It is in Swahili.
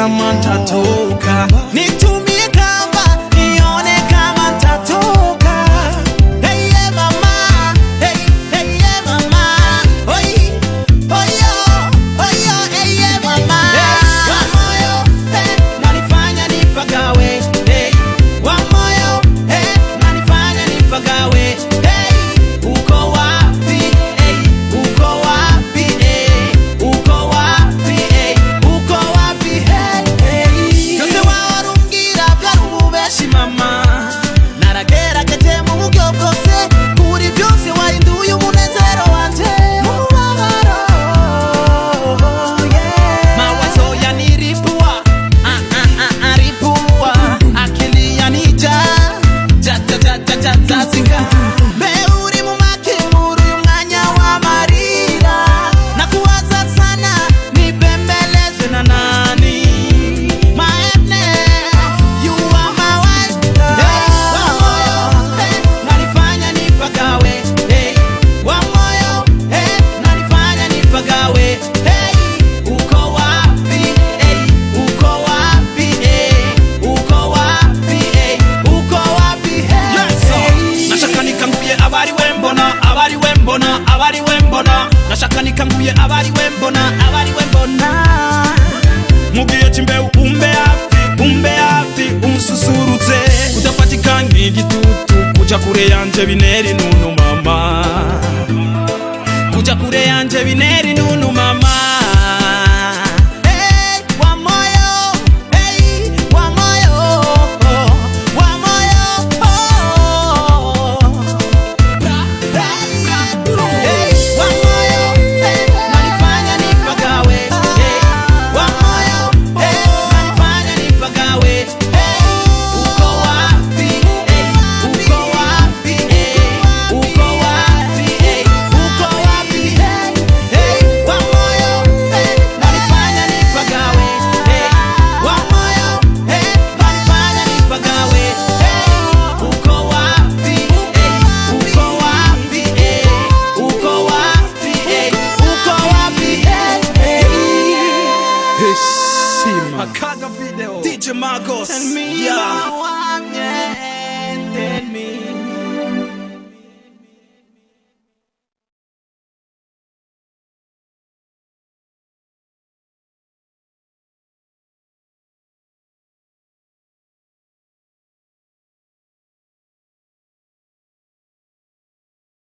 kama nitatoka, nitumie kama nione kama nitatoka. Hey yeah mama, hey yeah mama, oi oyo oyo, hey yeah mama. Wa moyo nanifanya nipagawe, wa moyo nanifanya nipagawe. Uko wapi, uko wapi, uko wapi, uko wapi, Kose warungira byarubeshi mama, naragera kete mu buryo bwose, kuri byose wahinduye umunezero wanje mubabaro. Mawazo yaniripua, ripua, akili yanija jazinga. Beuri mu makimuru y'umwanya w'amarira, nakuwaza sana nibembelezwe na nani. Maene, you are my wife. Wa moyo nanifanya nipagawe, wa moyo nanifanya nipagawe. Uko wapi, uko wapi, uko wapi, uko wapi, nashaka nikanguye abari wembona, abari wembona, abari wembona, nashaka nikanguye abari wembona, abari wembona. Mugiye chimbe umbe hafi unsusurutse, kudafatika nk'igitutu, kuja kure yanje bineri nunu mama, kuja kure yanje bineri nunu mama. Wa moyo, wa moyo, wa moyo, wa moyo nanifanya nipagawe, wa moyo nanifanya nipagawe. Uko wapi, uko wapi, uko wapi, uko wapi, wa moyo nanifanya nipagawe, wa moyo nanifanya nipagawe. Uko wapi, uko wapi, uko wapi, uko wapi, Heshima Akaga Video DJ Magos, yeah.